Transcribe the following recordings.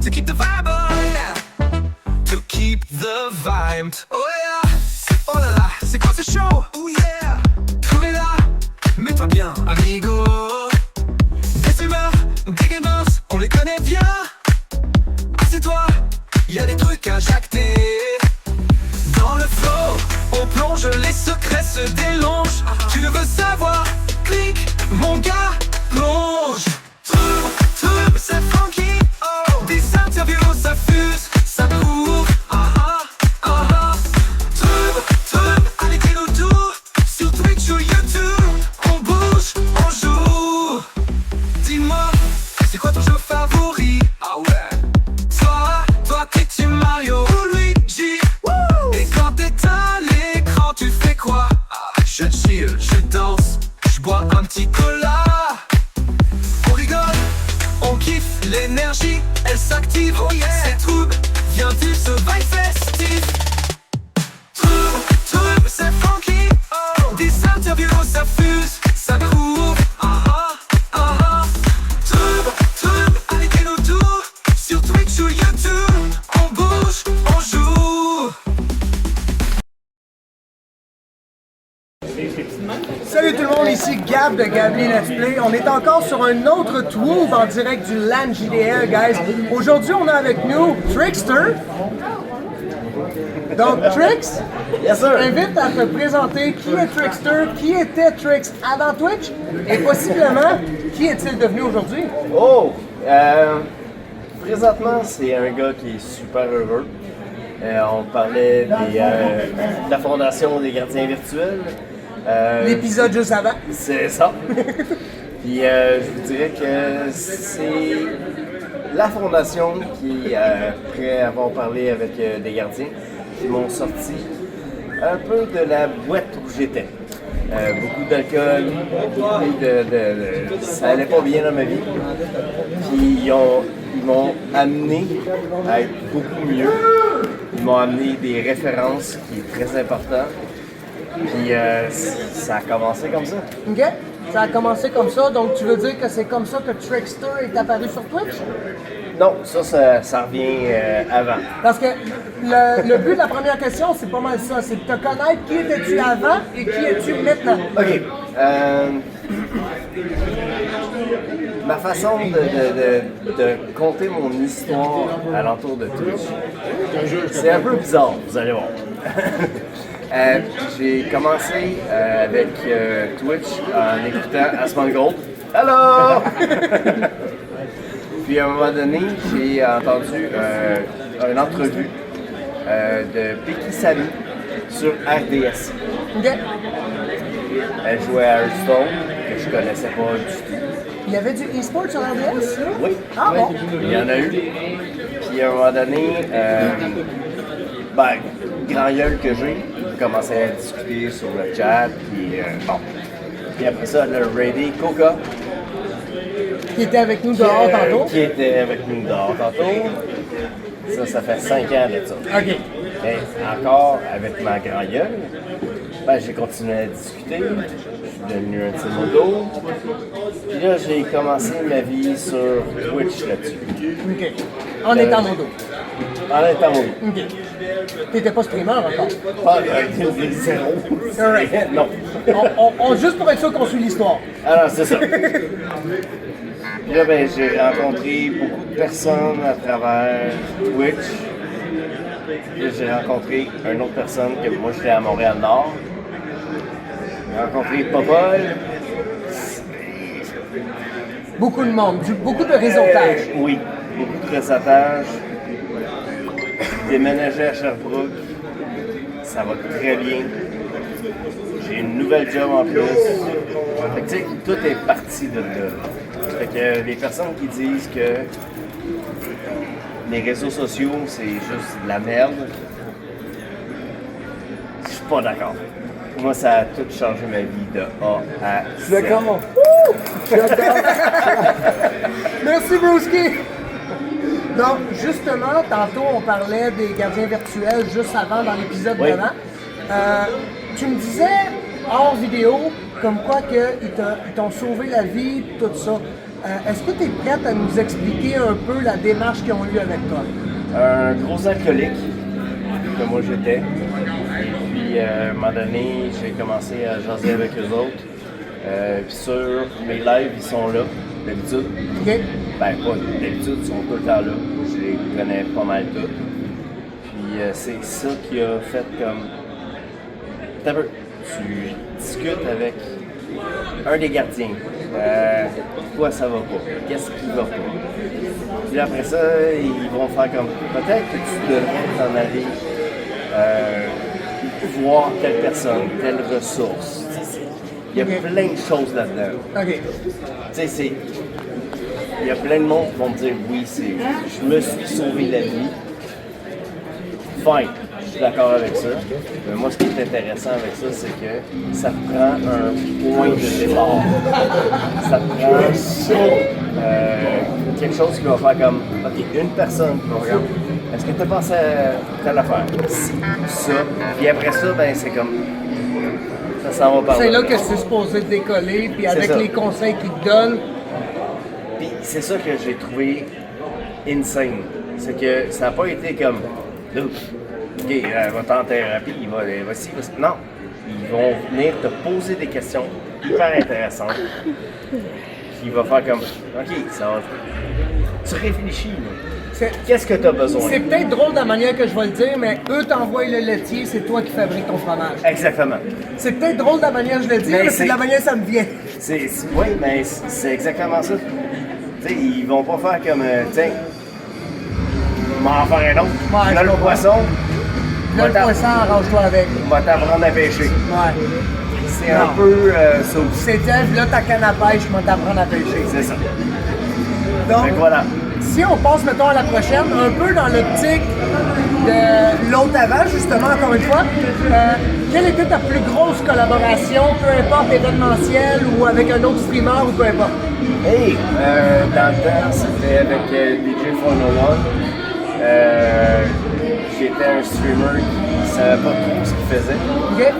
to keep the vibe on, to keep the vibe. Oh yeah, oh là là, c'est quoi ce show? Oh yeah, trouvez-la, mets-toi bien, amigo. Des humeurs, des gamers, on les connaît bien. Assieds-toi, y a des trucs à jacter. Dans le flow, on plonge, les secrets se délongent. Tu veux savoir, clique, mon gars, plonge. Trub, c'est funky, oh. Des interviews, ça fuse, ça court. Trub, allez dis-nous tout. Sur Twitch ou YouTube, on bouge, on joue. Dis-moi, c'est quoi ton jeu favori? Ah ouais. Toi t'es Team Mario ou Luigi. Et quand t'éteins l'écran, tu fais quoi? Je chill, je danse, je bois un petit cola. On rigole, on kiffe l'énergie, elle s'active. Oh yeah. C'est Trub, viens vivre ce vibe festif. Trub, c'est funky, oh. Des interviews, ça fuse, ça court. Trub, allez dis-nous tout. Sur Twitch ou YouTube, on bouge, on joue. Salut tout le monde, ici Gab de Gabby Let's Play. On est encore sur un autre Twoob en direct du LAN JDL, guys. Aujourd'hui, on a avec nous Trickster. Donc, Trix, Yes, sir. invite à te présenter qui est Trickster, qui était Trix avant Twitch et possiblement qui est-il devenu aujourd'hui? Oh! Présentement, c'est un gars qui est super heureux. On parlait de la fondation des gardiens virtuels. L'épisode juste avant. C'est ça. Puis je vous dirais que c'est la fondation qui, après avoir parlé avec des gardiens, qui m'ont sorti un peu de la boîte où j'étais. Beaucoup d'alcool, ça allait pas bien dans ma vie. Puis ils m'ont amené à être beaucoup mieux. Ils m'ont amené des références qui est très important. Puis ça a commencé comme ça. OK? Ça a commencé comme ça, donc tu veux dire que c'est comme ça que Trickster est apparu sur Twitch? Non, ça revient avant. Parce que le but de la première question, c'est pas mal ça, c'est de te connaître qui étais-tu avant et qui es-tu maintenant. OK. Ma façon de compter mon histoire alentour de Twitch, c'est un peu bizarre, vous allez voir. J'ai commencé avec Twitch en écoutant Asmongold. Hello! Puis à un moment donné, j'ai entendu une entrevue de Becky Samy sur RDS. OK? Elle jouait à Hearthstone, que je connaissais pas du tout. Il y avait du e-sport sur RDS? Oui, Ah oui, bon? il y en a eu. Puis à un moment donné, grand gueule que j'ai commencé à discuter sur le chat, puis bon. Puis après ça, elle a raidé Coca. Qui était avec nous dehors tantôt? Qui était avec nous dehors tantôt. Ça fait 5 ans de ça. OK. Mais encore avec ma grand gueule, j'ai continué à discuter. Je suis devenu un petit modo. Puis là, j'ai commencé ma vie sur Twitch là-dessus. OK. En étant modo. En étant modo. OK. T'étais pas streamer encore? Pas zéro. Correct. Non. Juste pour être sûr qu'on suit l'histoire. Ah non, c'est ça. Puis là, j'ai rencontré beaucoup de personnes à travers Twitch. Puis j'ai rencontré une autre personne que moi, j'étais à Montréal-Nord. J'ai rencontré Popol. Beaucoup de monde, beaucoup de réseautage. Oui, beaucoup de réseautage. Déménager à Sherbrooke, ça va très bien. J'ai une nouvelle job en plus. Fait que tu sais, tout est parti de là. Fait que les personnes qui disent que les réseaux sociaux, c'est juste de la merde, je suis pas d'accord. Moi, ça a tout changé ma vie de A à Z. Je suis d'accord. Merci, Brewski. Donc, justement, tantôt, on parlait des gardiens virtuels juste avant, dans l'épisode Oui. d'avant. Tu me disais, hors vidéo, comme quoi qu'ils t'ont sauvé la vie, tout ça. Est-ce que tu es prête à nous expliquer un peu la démarche qu'ils ont eue avec toi? Un gros alcoolique, que moi j'étais. Puis à un moment donné, j'ai commencé à jaser avec eux autres. Puis sur mes lives, ils sont là, d'habitude. OK. Ben, pas d'habitude, ils sont tout le temps là. Je les connais pas mal tous. Puis c'est ça qui a fait comme. T'as vu, tu discutes avec un des gardiens. Pourquoi ça va pas? Qu'est-ce qui va pas? Puis après ça, ils vont faire comme. Peut-être que tu devrais t'en aller voir telle personne, telle ressource. Il y a plein de choses là-dedans. OK. Tu sais, c'est. Il y a plein de monde qui vont me dire oui, je me suis sauvé la vie. Fine, je suis d'accord avec ça. Mais moi, ce qui est intéressant avec ça, c'est que ça te prend un point de départ. Ça te prend quelque chose qui va faire comme, OK, une personne qui va regarder. Est-ce que tu as pensé à telle affaire? Si, ça. Puis après ça, ben c'est comme. Ça s'en va par C'est là que c'est supposé décoller, puis avec ça. les conseils qu'ils te donnent. Puis c'est ça que j'ai trouvé insane. C'est que ça n'a pas été comme, OK, va en thérapie, il va ci, va ci. Non, ils vont venir te poser des questions hyper intéressantes. Qui va faire comme, OK, ça va. Tu réfléchis, là. Qu'est-ce que tu as besoin? C'est peut-être drôle de la manière que je vais le dire, mais eux t'envoient le laitier, c'est toi qui fabriques ton fromage. Exactement. C'est peut-être drôle de la manière que je le dis, mais c'est de la manière que ça me vient. Oui, mais c'est exactement ça. Tu sais, ils vont pas faire comme, tiens, m'en faire un autre. Ouais, là, je le comprends. poisson, Là, le poisson, arrange-toi avec. on va t'apprendre à pêcher. Ouais. C'est un peu ça aussi. C'est là ta canne à pêche, je vais t'apprendre à pêcher. C'est ça. Donc, Fait que voilà. si on passe, mettons, à la prochaine, un peu dans l'optique de l'autre avant, justement, encore une fois, quelle était ta plus grosse collaboration, peu importe événementielle ou avec un autre streamer ou peu importe? Hey, dans le temps, c'était avec DJ 401. J'étais un streamer qui savait pas trop ce qu'il faisait. OK?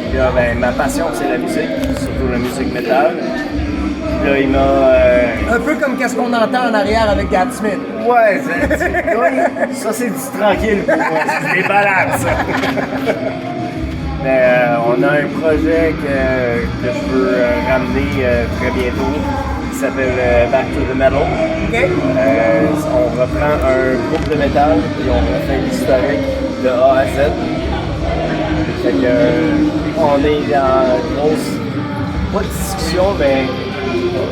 Puis là, ben, ma passion, c'est la musique, surtout la musique métal. Puis là, il m'a. Un peu comme qu'est-ce qu'on entend en arrière avec Gab Smith. Ouais, oui, ça c'est du tranquille pour moi, c'est des balades, ça. Mais on a un projet que je veux ramener très bientôt qui s'appelle Back to the Metal. OK? On reprend un groupe de métal et on refait l'historique de A à Z. Fait que on est dans une grosse, pas de discussion, mais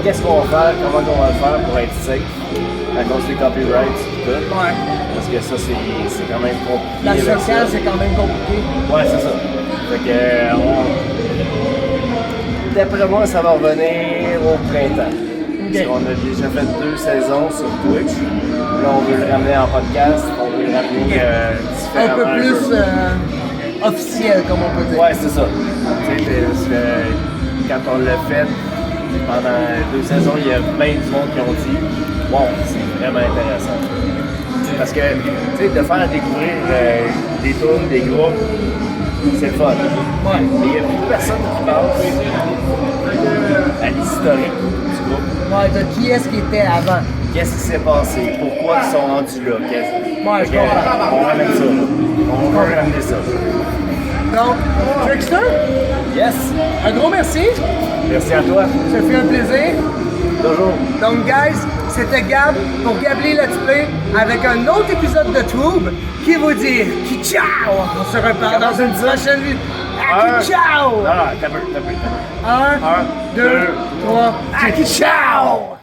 qu'est-ce qu'on va faire, comment on va le faire pour être safe à cause des copyrights et tout. Ouais. Parce que ça, c'est quand même compliqué. La avec sociale, ça. c'est quand même compliqué. Ouais, c'est ça. Fait que, d'après moi, ça va revenir au printemps. Parce qu'on a déjà fait 2 saisons sur Twitch. Là, on veut le ramener en podcast. On veut le ramener Un peu différemment. plus officiel, comme on peut dire. Ouais, c'est ça. Tu sais, parce que quand on l'a fait, pendant 2 saisons, il y a plein de monde qui ont dit « Wow, c'est vraiment intéressant ». Parce que, tu sais, de faire découvrir des tours, des groupes, c'est le fun. Ouais. Mais il n'y a plus personne qui pense à l'historique du groupe. Ouais, de qui est-ce qui était avant? Qu'est-ce qui s'est passé? Pourquoi ils sont rendus là? Ouais, je comprends. On ramène ça. On veut ramener ça. Donc, Trickster, Yes! un gros merci. Merci à toi. Ça fait un plaisir. Toujours. Donc, guys, c'était Gab pour Gabli Let's Play avec un autre épisode de Tube qui vous dit ciao! On se reparle dans une prochaine vidéo. Ciao! Non, t'as peu. 1, 2, 3, ciao!